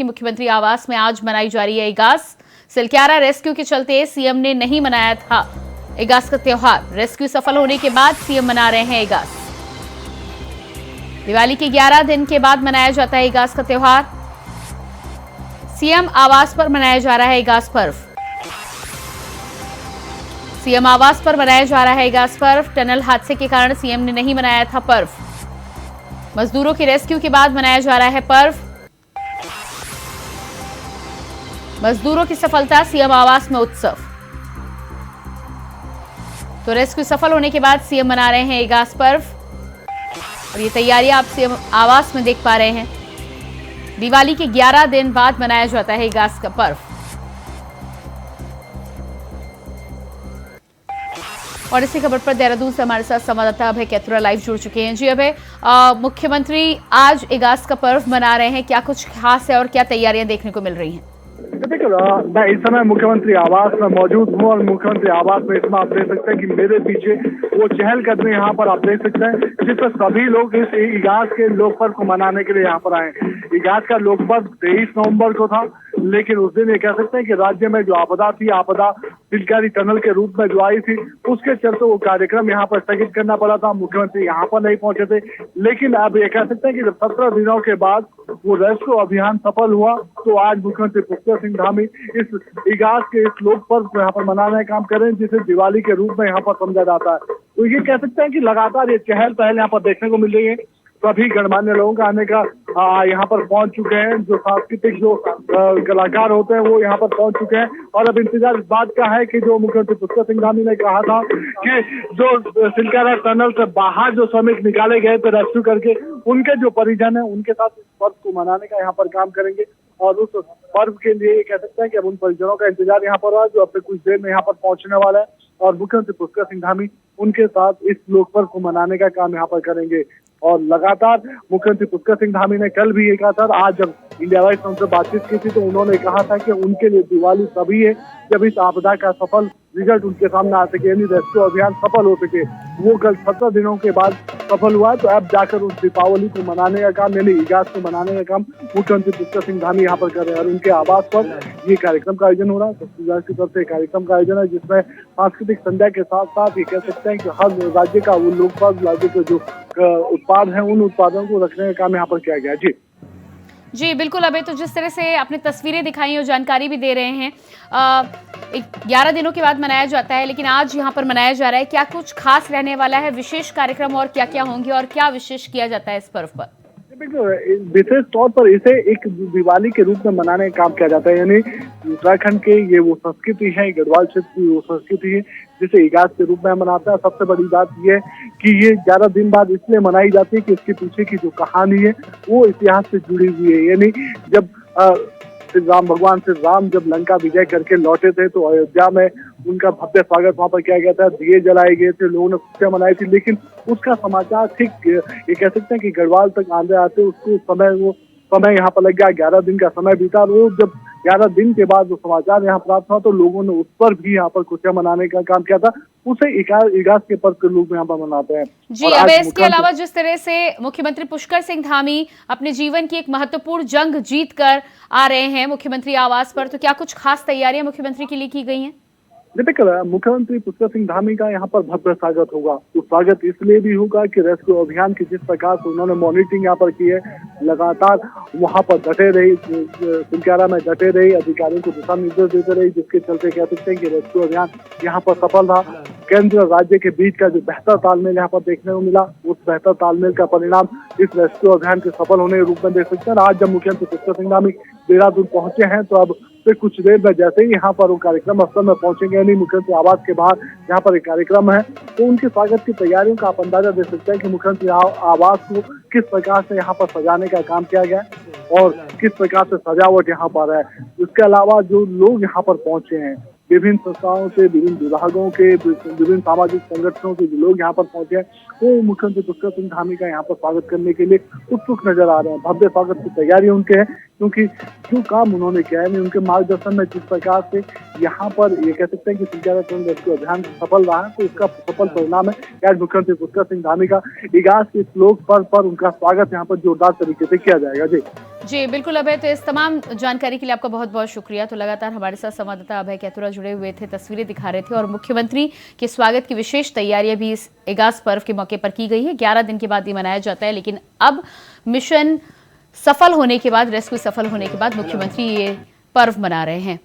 की मुख्यमंत्री आवास में आज मनाई जा रही है इगास। सिलक्यारा रेस्क्यू के चलते सीएम ने नहीं मनाया था इगास का त्योहार। रेस्क्यू सफल होने के बाद सीएम मना रहे हैं इगास। दिवाली के 11 दिन के बाद मनाया जाता है इगास का त्योहार। सीएम आवास पर मनाया जा रहा है इगास पर्व। सीएम आवास पर मनाया जा रहा है इगास पर्व। टनल हादसे के कारण सीएम ने नहीं मनाया था पर्व। मजदूरों के रेस्क्यू के बाद मनाया जा रहा है पर्व। मजदूरों की सफलता, सीएम आवास में उत्सव। तो रेस्क्यू सफल होने के बाद सीएम मना रहे हैं इगास पर्व और ये तैयारियां आप सीएम आवास में देख पा रहे हैं। दिवाली के 11 दिन बाद मनाया जाता है इगास का पर्व। और इसी खबर पर देहरादून से हमारे साथ संवाददाता अभय कैथुरा लाइव जुड़ चुके हैं। जी अभय, मुख्यमंत्री आज इगास का पर्व मना रहे हैं, क्या कुछ खास है और क्या तैयारियां देखने को मिल रही हैं? देखो, मैं इस समय मुख्यमंत्री आवास में मौजूद हूँ और मुख्यमंत्री आवास में इसमें आप देख सकते हैं कि मेरे पीछे वो चहलकदमी यहाँ पर आप देख सकते हैं, जिसमें सभी लोग इस इगास के लोक पर्व को मनाने के लिए यहाँ पर आए। इगास का लोक पर्व 23 नवंबर को था, लेकिन उस दिन ये कह सकते हैं कि राज्य में जो आपदा थी, आपदा सिलकारी टनल के रूप में जो आई थी, उसके चलते वो कार्यक्रम यहाँ पर स्थगित करना पड़ा था। मुख्यमंत्री यहाँ पर नहीं पहुंचे थे, लेकिन अब ये कह सकते हैं कि जब 17 दिनों के बाद वो रेस्क्यू अभियान सफल हुआ, तो आज मुख्यमंत्री पुष्कर सिंह धामी इस इगास के इस लोक पर्व को यहाँ पर मनाने का काम करें, जिसे दिवाली के रूप में यहाँ पर समझा जाता है। तो ये कह सकते हैं कि लगातार ये चहल पहल यहाँ पर देखने को मिल रही है। सभी गणमान्य लोगों का आने का यहाँ पर पहुंच चुके हैं। जो सांस्कृतिक जो कलाकार होते हैं वो यहाँ पर पहुंच चुके हैं और अब इंतजार इस बात का है कि जो मुख्यमंत्री पुष्कर सिंह धामी ने कहा था कि जो सिलक्यारा टनल से बाहर जो श्रमिक निकाले गए थे रेस्क्यू करके, उनके जो परिजन है उनके साथ इस पर्व को मनाने का यहाँ पर काम करेंगे और उस पर्व के लिए कह सकते हैं कि अब उन परिजनों का इंतजार यहाँ पर रहा, जो अपने कुछ देर में यहाँ पर पहुंचने वाला है और मुख्यमंत्री पुष्कर सिंह धामी उनके साथ इस लोक पर्व को मनाने का काम यहाँ पर करेंगे। और लगातार मुख्यमंत्री पुष्कर सिंह धामी ने कल भी ये कहा था, आज जब इंडिया वाइज उनसे बातचीत की थी तो उन्होंने कहा था कि उनके लिए दिवाली तभी है जब इस आपदा का सफल रिजल्ट उनके सामने आ सके, यानी रेस्क्यू अभियान सफल हो सके। वो कल 17 दिनों के बाद सफल हुआ, तो अब जाकर उस दीपावली को मनाने का काम, यानी इगास को मनाने का काम मुख्यमंत्री पुष्कर सिंह धामी यहाँ पर कर रहे हैं और उनके आवास पर ये कार्यक्रम का आयोजन हो रहा है। छत्तीसगढ़ की तरफ से कार्यक्रम का आयोजन है, जिसमें सांस्कृतिक संध्या के साथ साथ ये कह सकते हैं कि हर राज्य का वो लोक पर्व, राज्य के जो उत्पाद हैं उन उत्पादों को रखने का काम यहाँ पर किया गया। जी बिल्कुल अभय, तो जिस तरह से आपने तस्वीरें दिखाई और जानकारी भी दे रहे हैं, 11 दिनों के बाद मनाया जाता है, लेकिन आज यहाँ पर मनाया जा रहा है। क्या कुछ खास रहने वाला है, विशेष कार्यक्रम और क्या क्या होंगे और क्या विशेष किया जाता है इस पर्व पर? विशेष तौर पर इसे एक दिवाली के रूप में मनाने का काम किया जाता है, यानी उत्तराखंड के ये वो संस्कृति है, गढ़वाल क्षेत्र की वो संस्कृति है जिसे इगास के रूप में मनाता है। सबसे बड़ी बात यह है कि ये 11 दिन बाद इसलिए मनाई जाती है कि इसके पीछे की जो कहानी है वो इतिहास से जुड़ी हुई है। यानी जब भगवान श्री राम जब लंका विजय करके लौटे थे तो अयोध्या में उनका भव्य स्वागत वहां पर किया गया था, दिए जलाए गए थे, लोगों ने खुशियां मनाई थी, लेकिन उसका समाचार ठीक ये कह सकते हैं कि गढ़वाल तक आंदे आते उसको समय यहाँ पर लग गया। 11 दिन का समय बीता और वो जब 11 दिन के बाद वो समाचार यहाँ प्राप्त हुआ तो लोगों ने उस पर भी यहाँ पर खुशियां मनाने का काम किया था। उसे इगास के पर्व के रूप में यहाँ पर मनाते हैं। जी अब इसके अलावा जिस तरह से मुख्यमंत्री पुष्कर सिंह धामी अपने जीवन की एक महत्वपूर्ण जंग जीत कर आ रहे हैं मुख्यमंत्री आवास पर, तो क्या कुछ खास तैयारियां मुख्यमंत्री के लिए की गई हैं? देखिए, मुख्यमंत्री पुष्कर सिंह धामी का यहाँ पर भव्य स्वागत होगा। तो स्वागत इसलिए भी होगा कि रेस्क्यू अभियान की जिस प्रकार से उन्होंने मॉनिटरिंग यहाँ पर की है, लगातार वहाँ पर डटे रही, सिलक्यारा में डटे रही, अधिकारियों को दिशा निर्देश देते रही, जिसके चलते कह सकते हैं कि रेस्क्यू अभियान यहाँ पर सफल रहा। केंद्र और राज्य के बीच का जो बेहतर तालमेल यहाँ पर देखने को मिला, उस बेहतर तालमेल का परिणाम इस रेस्क्यू अभियान के सफल होने के रूप में देख सकते हैं। आज जब मुख्यमंत्री पुष्कर सिंह धामी देहरादून पहुंचे हैं तो अब फिर कुछ देर में जैसे ही यहाँ पर वो कार्यक्रम स्थल में पहुंचेंगे, यानी मुख्यमंत्री आवास के बाहर यहाँ पर एक कार्यक्रम है, तो उनके स्वागत की तैयारियों का आप अंदाजा दे सकते हैं कि मुख्यमंत्री आवास को किस प्रकार से यहाँ पर सजाने का काम किया गया और किस प्रकार से सजावट यहाँ पर है। इसके अलावा जो लोग यहाँ पर पहुंचे हैं, विभिन्न संस्थाओं से, विभिन्न विभागों के, विभिन्न सामाजिक संगठनों के जो लोग यहाँ पर पहुंचे हैं, वो मुख्यमंत्री पुष्कर सिंह धामी का यहाँ पर स्वागत करने के लिए उत्सुक नजर आ रहे हैं। भव्य स्वागत की तैयारी उनके है, क्योंकि जो काम उन्होंने किया है, उनके मार्गदर्शन में जिस प्रकार से यहाँ पर ये कह सकते हैं कि सिलक्यारा टनल रेस्क्यू अभियान सफल रहा है, तो इसका सफल परिणाम है आज मुख्यमंत्री पुष्कर सिंह धामी का इगास के इस लोक पर्व पर उनका स्वागत यहाँ पर जोरदार तरीके से किया जाएगा। जी जी बिल्कुल अभय, तो इस तमाम जानकारी के लिए आपका बहुत बहुत शुक्रिया। तो लगातार हमारे साथ संवाददाता अभय कैथुरा जुड़े हुए थे, तस्वीरें दिखा रहे थे और मुख्यमंत्री के स्वागत की विशेष तैयारियां भी इस इगास पर्व के मौके पर की गई है। 11 दिन के बाद ये मनाया जाता है, लेकिन अब मिशन सफल होने के बाद, रेस्क्यू सफल होने के बाद मुख्यमंत्री ये पर्व मना रहे हैं।